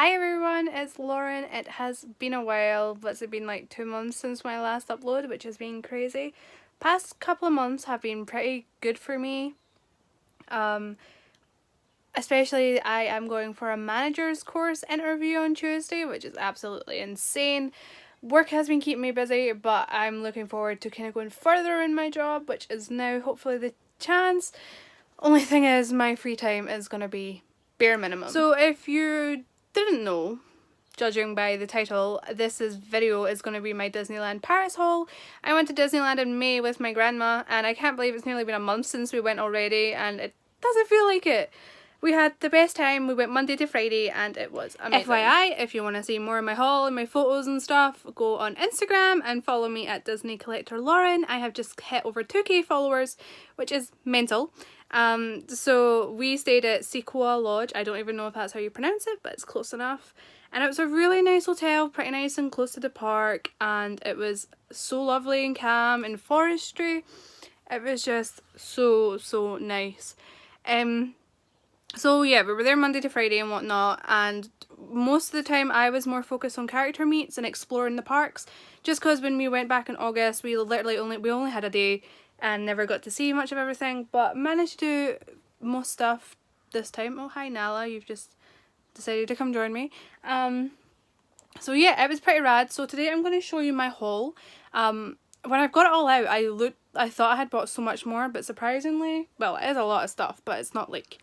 Hi everyone, it's Lauren. It has been a while, what's it been, like 2 months since my last upload, which has been crazy. Past couple of months have been pretty good for me. Especially I am going for a manager's course interview on Tuesday, which is absolutely insane. Work has been keeping me busy, but I'm looking forward to kind of going further in my job, which is now hopefully the chance. Only thing is, my free time is going to be bare minimum. So if you didn't know, judging by the title, video is going to be my Disneyland Paris haul. I went to Disneyland in May with my grandma, and I can't believe it's nearly been a month since we went already, and it doesn't feel like it. We had the best time. We went Monday to Friday and it was amazing. FYI, if you want to see more of my haul and my photos and stuff, go on Instagram and follow me at Disney Collector Lauren. I have just hit over 2k followers, which is mental. So we stayed at Sequoia Lodge. I don't even know if that's how you pronounce it, but it's close enough. And it was a really nice hotel, pretty nice and close to the park, and it was so lovely and calm and forestry. It was just so nice. So yeah, we were there Monday to Friday and whatnot, and most of the time I was more focused on character meets and exploring the parks, just because when we went back in August we only had a day and never got to see much of everything, but managed to do most stuff this time. Oh hi Nala, you've just decided to come join me. So yeah, it was pretty rad. So today I'm going to show you my haul. When I've got it all out, I thought I had bought so much more, but surprisingly, well, it is a lot of stuff, but it's not like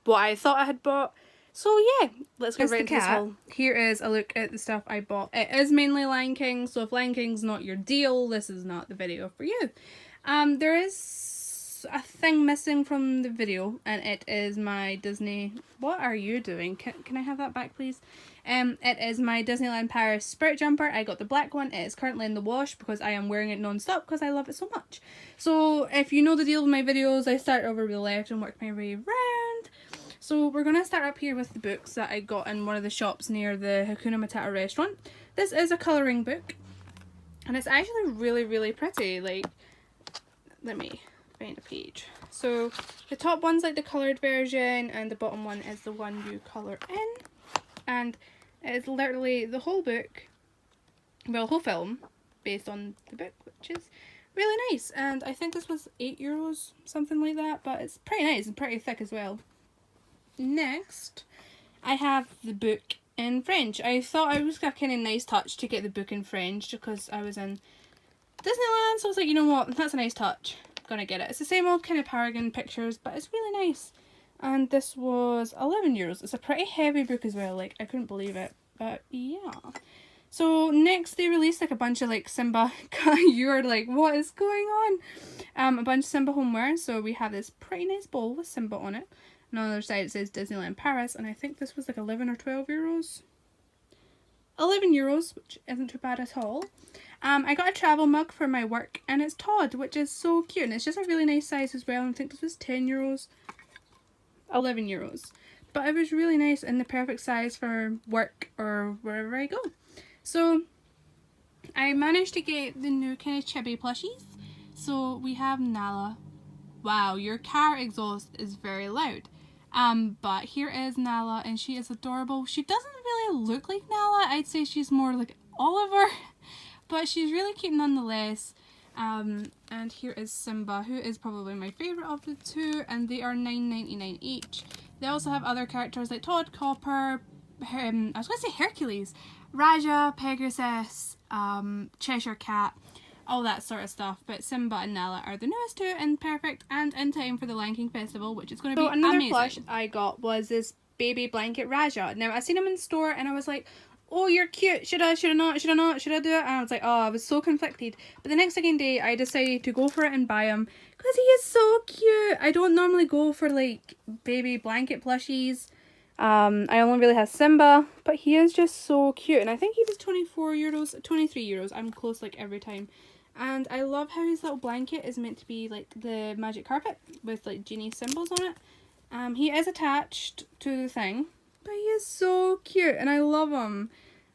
what I thought I had bought. So yeah, let's get right into this haul. Here is a look at the stuff I bought. It is mainly Lion King, so if Lion King's not your deal, this is not the video for you. There is a thing missing from the video, and it is my Disney... What are you doing? Can I have that back, please? It is my Disneyland Paris Spirit Jumper. I got the black one. It is currently in the wash because I am wearing it non-stop because I love it so much. So if you know the deal with my videos, I start over to the left and work my way around. So we're going to start up here with the books that I got in one of the shops near the Hakuna Matata restaurant. This is a colouring book, and it's actually really pretty. Like, let me find a page. So the top one's like the coloured version, and the bottom one is the one you colour in. And it's literally the whole book, well, whole film, based on the book, which is really nice. And I think this was €8, something like that, but it's pretty nice and pretty thick as well. Next, I have the book in French. I thought it was a kind of nice touch to get the book in French because I was in Disneyland, so I was like, you know what, that's a nice touch. I'm gonna get it. It's the same old kind of Paragon pictures, but it's really nice. And this was €11. It's a pretty heavy book as well, like, I couldn't believe it, but yeah. So next they released like a bunch of like Simba, you're like, what is going on? A bunch of Simba homeware. So we have this pretty nice bowl with Simba on it. And on the other side it says Disneyland Paris, and I think this was like 11 or 12 euros. €11, which isn't too bad at all. I got a travel mug for my work, and it's Todd, which is so cute, and it's just a really nice size as well. And I think this was €10. €11. But it was really nice and the perfect size for work or wherever I go. So I managed to get the new kind of chibi plushies. So we have Nala. Wow, your car exhaust is very loud. But here is Nala, and she is adorable. She doesn't really look like Nala. I'd say she's more like Oliver, but she's really cute nonetheless. And here is Simba, who is probably my favourite of the two, and they are $9.99 each. They also have other characters like Todd, Copper, I was going to say Hercules, Raja, Pegasus, Cheshire Cat, all that sort of stuff. But Simba and Nala are the newest two, and perfect, and in time for the Lion King Festival, which is going to be amazing. Another plush I got was this baby blanket Raja. Now, I seen him in the store, and I was like, oh, you're cute, should I do it? And I was like, oh, I was so conflicted. But the next second day, I decided to go for it and buy him, because he is so cute. I don't normally go for, like, baby blanket plushies. I only really have Simba, but he is just so cute. And I think he was €24, €23. I'm close, like, every time. And I love how his little blanket is meant to be, like, the magic carpet with, like, genie symbols on it. He is attached to the thing. But he is so cute, and I love him.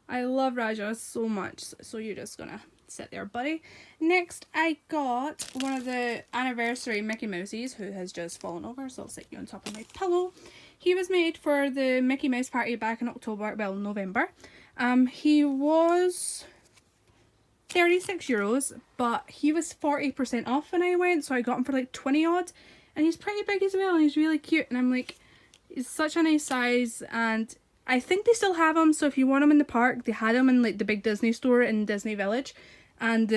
I love Raja so much. So you're just gonna sit there, buddy. Next, I got one of the anniversary Mickey Mouses, who has just fallen over, so I'll sit you on top of my pillow. He was made for the Mickey Mouse party back in October, well, November. He was €36, but he was 40% off when I went, so I got him for like 20 odd. And he's pretty big as well, and he's really cute, and I'm like, he's such a nice size, and I think they still have them, so if you want them in the park, they had them in like the big Disney store in Disney Village, and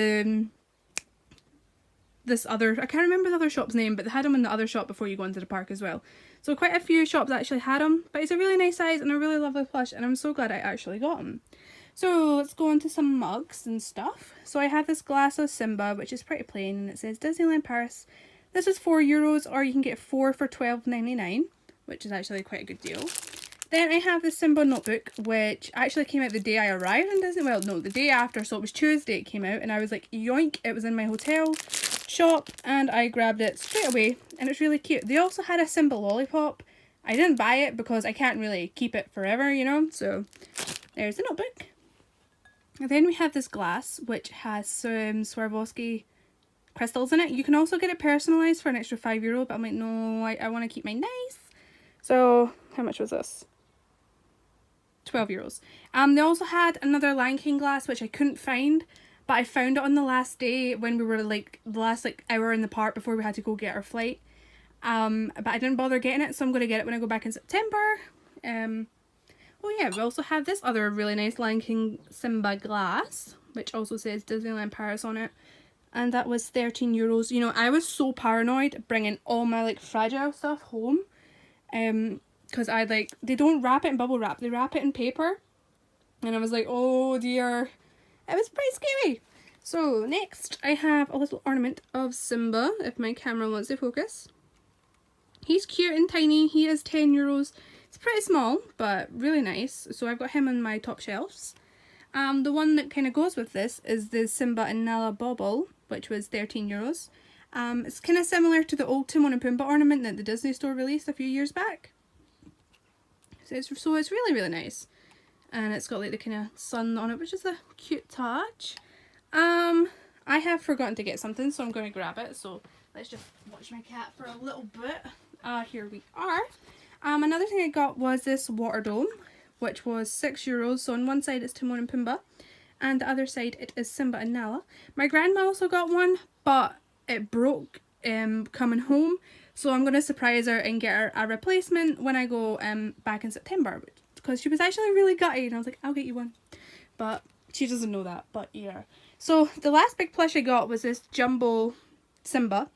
this other, I can't remember the other shop's name, but they had them in the other shop before you go into the park as well. So quite a few shops actually had them, but it's a really nice size and a really lovely plush, and I'm so glad I actually got them. So let's go on to some mugs and stuff. So I have this glass of Simba, which is pretty plain, and it says Disneyland Paris. This is €4, or you can get 4 for $12.99, which is actually quite a good deal. Then I have the Simba notebook, which actually came out the day I arrived in Disney. Well, no, the day after, so it was Tuesday it came out, and I was like, yoink, it was in my hotel shop, and I grabbed it straight away, and it's really cute. They also had a Simba lollipop. I didn't buy it because I can't really keep it forever, you know, so there's the notebook. And then we have this glass, which has some Swarovski crystals in it. You can also get it personalised for an extra €5, but I'm like, no, I want to keep mine nice. So, how much was this? €12. They also had another Lion King glass, which I couldn't find, but I found it on the last day when we were like, the last like hour in the park before we had to go get our flight. But I didn't bother getting it, so I'm going to get it when I go back in September. Oh yeah, we also have this other really nice Lion King Simba glass, which also says Disneyland Paris on it. And that was €13. You know, I was so paranoid bringing all my like fragile stuff home. Because I like, they don't wrap it in bubble wrap, they wrap it in paper. And I was like, oh dear. It was pretty scary. So next I have a little ornament of Simba, if my camera wants to focus. He's cute and tiny, he is €10. It's pretty small, but really nice. So I've got him on my top shelves. The one that kind of goes with this is the Simba and Nala bauble, which was €13. It's kind of similar to the old Timon and Pumbaa ornament that the Disney store released a few years back. So it's really, really nice. And it's got like the kind of sun on it, which is a cute touch. I have forgotten to get something, so I'm going to grab it. So let's just watch my cat for a little bit. Here we are. Another thing I got was this water dome, which was €6. So on one side it's Timon and Pumbaa, and the other side it is Simba and Nala. My grandma also got one, but it broke coming home, so I'm going to surprise her and get her a replacement when I go back in September, because she was actually really gutted, and I was like, I'll get you one, but she doesn't know that. But yeah, so the last big plush I got was this Jumble Simba.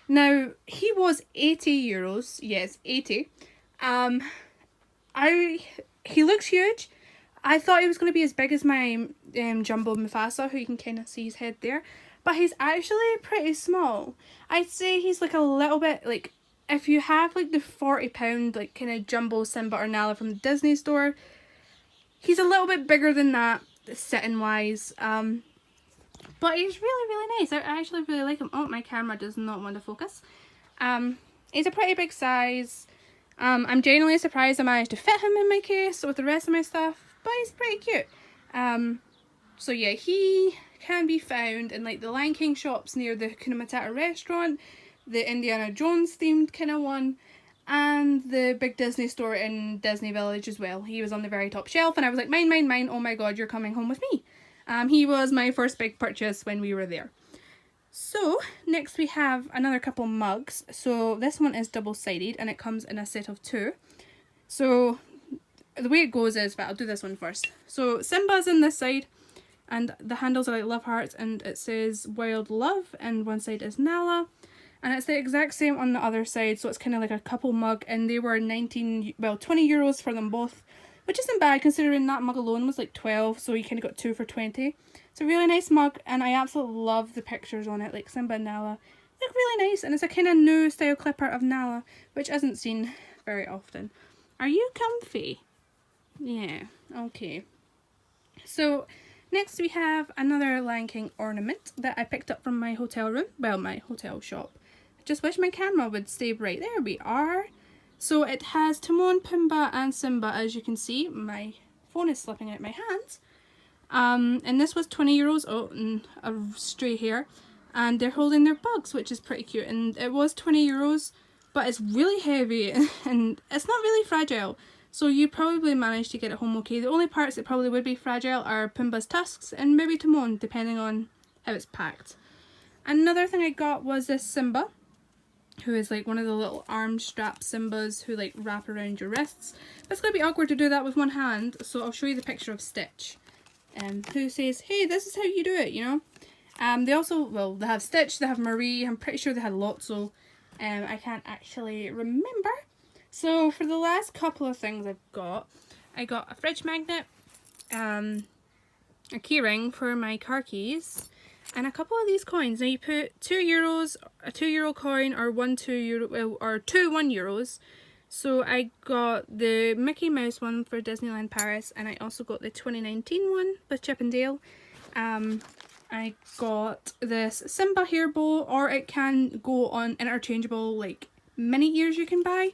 Now he was €80, yes, 80. He looks huge. I thought he was going to be as big as my Jumbo Mufasa, who you can kind of see his head there. But he's actually pretty small. I'd say he's like a little bit, like, if you have like the £40 like kind of Jumbo Simba or Nala from the Disney store, he's a little bit bigger than that, sitting wise. But he's really, really nice. I actually really like him. Oh, my camera does not want to focus. He's a pretty big size. I'm genuinely surprised I managed to fit him in my case with the rest of my stuff, but he's pretty cute. So yeah, he can be found in like the Lion King shops near the Hakuna Matata restaurant, the Indiana Jones themed kind of one, and the big Disney store in Disney Village as well. He was on the very top shelf, and I was like, mine, mine, mine, oh my god, you're coming home with me. He was my first big purchase when we were there. So next we have another couple mugs. So this one is double-sided and it comes in a set of 2. So the way it goes is, but I'll do this one first. So Simba's in this side, and the handles are like love hearts, and it says Wild Love, and one side is Nala, and it's the exact same on the other side. So it's kind of like a couple mug, and they were €20 for them both, which isn't bad considering that mug alone was like 12, so you kind of got 2 for 20. It's a really nice mug, and I absolutely love the pictures on it, like Simba and Nala look really nice, and it's a kind of new style clipper of Nala, which isn't seen very often. Are you comfy? Yeah, okay. So next we have another Lion King ornament that I picked up from my hotel room, well, my hotel shop. I just wish my camera would stay bright. There we are. So it has Timon, Pumbaa and Simba, as you can see. My phone is slipping out my hands. And this was €20. Oh, and a stray hair. And they're holding their bugs, which is pretty cute. And it was €20 but it's really heavy and it's not really fragile. So you probably managed to get it home okay. The only parts that probably would be fragile are Pumbaa's tusks and maybe Timon, depending on how it's packed. Another thing I got was this Simba, who is like one of the little arm strap Simbas who like wrap around your wrists. But it's going to be awkward to do that with one hand, so I'll show you the picture of Stitch. Who says, hey, this is how you do it, you know. They also, well, they have Stitch, they have Marie, I'm pretty sure they had Lotso. I can't actually remember. So for the last couple of things I got a fridge magnet, a keyring for my car keys, and a couple of these coins. Now you put €2, a €2 coin, or two €1. So I got the Mickey Mouse one for Disneyland Paris, and I also got the 2019 one with Chip and Dale. I got this Simba hair bow, or it can go on interchangeable like mini ears you can buy.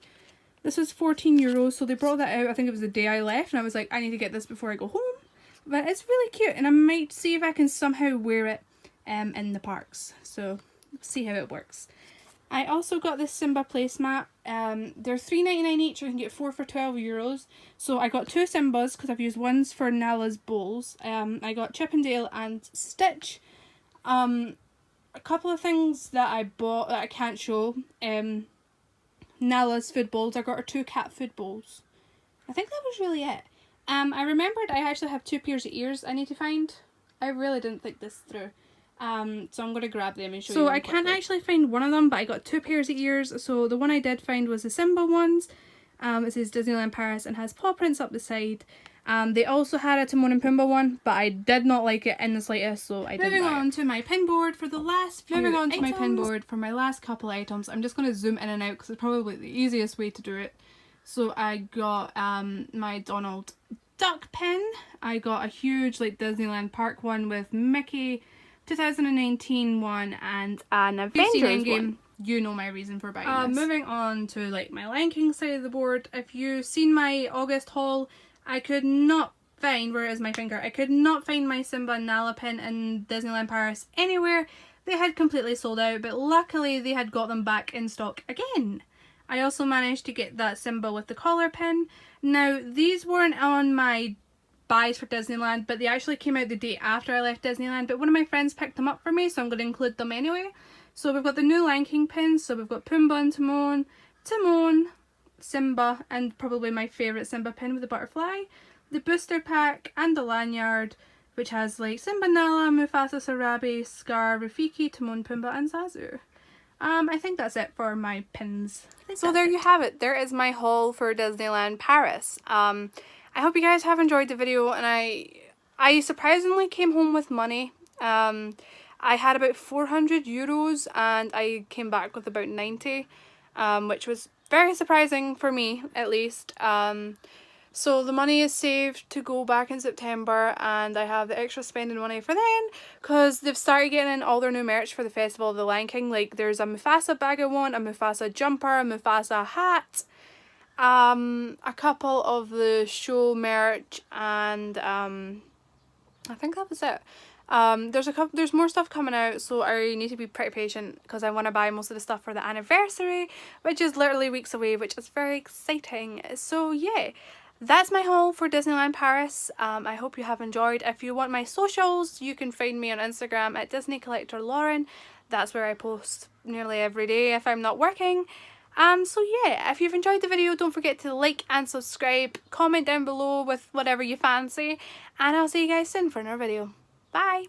This was €14, so they brought that out, I think it was the day I left, and I was like, I need to get this before I go home. But it's really cute, and I might see if I can somehow wear it in the parks. So, see how it works. I also got this Simba Placemat. They're $3.99 each, you can get 4 for €12. So I got 2 Simbas, because I've used ones for Nala's bowls. I got Chip and Dale and Stitch. A couple of things that I bought that I can't show. Nala's food bowls. I got her 2 cat food bowls. I think that was really it. I remembered I actually have 2 pairs of ears I need to find. I really didn't think this through. So I'm going to grab them and show you. So I can't actually find one of them, but I got 2 pairs of ears. So the one I did find was the Simba ones. It says Disneyland Paris and has paw prints up the side. They also had a Timon and Pumbaa one, but I did not like it in the slightest, so I didn't buy it. Moving on to my pin board for the last few my last couple items. I'm just going to zoom in and out because it's probably the easiest way to do it. So I got my Donald Duck pin. I got a huge like Disneyland Park one with Mickey, 2019 one, and an Avengers one. You know my reason for buying this. Moving on to like my Lion King side of the board. If you've seen my August haul, I could not find, where is my finger? I could not find my Simba and Nala pin in Disneyland Paris anywhere. They had completely sold out, but luckily they had got them back in stock again. I also managed to get that Simba with the collar pin. Now, these weren't on my buys for Disneyland, but they actually came out the day after I left Disneyland, but one of my friends picked them up for me, so I'm going to include them anyway. So we've got the new Lion King pins, so we've got Pumbaa and Timon, Simba, and probably my favourite Simba pin with the butterfly, the booster pack, and the lanyard, which has like Simba, Nala, Mufasa, Sarabi, Scar, Rafiki, Timon, Pumbaa, and Zazu. I think that's it for my pins. So there you have it. There is my haul for Disneyland Paris. I hope you guys have enjoyed the video, and I surprisingly came home with money. I had about €400 and I came back with about 90, which was very surprising for me, at least. So the money is saved to go back in September, and I have the extra spending money for then, because they've started getting in all their new merch for the Festival of the Lion King. Like, there's a Mufasa bag I want, a Mufasa jumper, a Mufasa hat, a couple of the show merch, and I think that was it. There's more stuff coming out, so I need to be pretty patient because I want to buy most of the stuff for the anniversary, which is literally weeks away, which is very exciting. So yeah, that's my haul for Disneyland Paris. I hope you have enjoyed. If you want my socials, you can find me on Instagram at Disney Collector Lauren. That's where I post nearly every day if I'm not working. So yeah, if you've enjoyed the video, don't forget to like and subscribe, comment down below with whatever you fancy, and I'll see you guys soon for another video. Bye!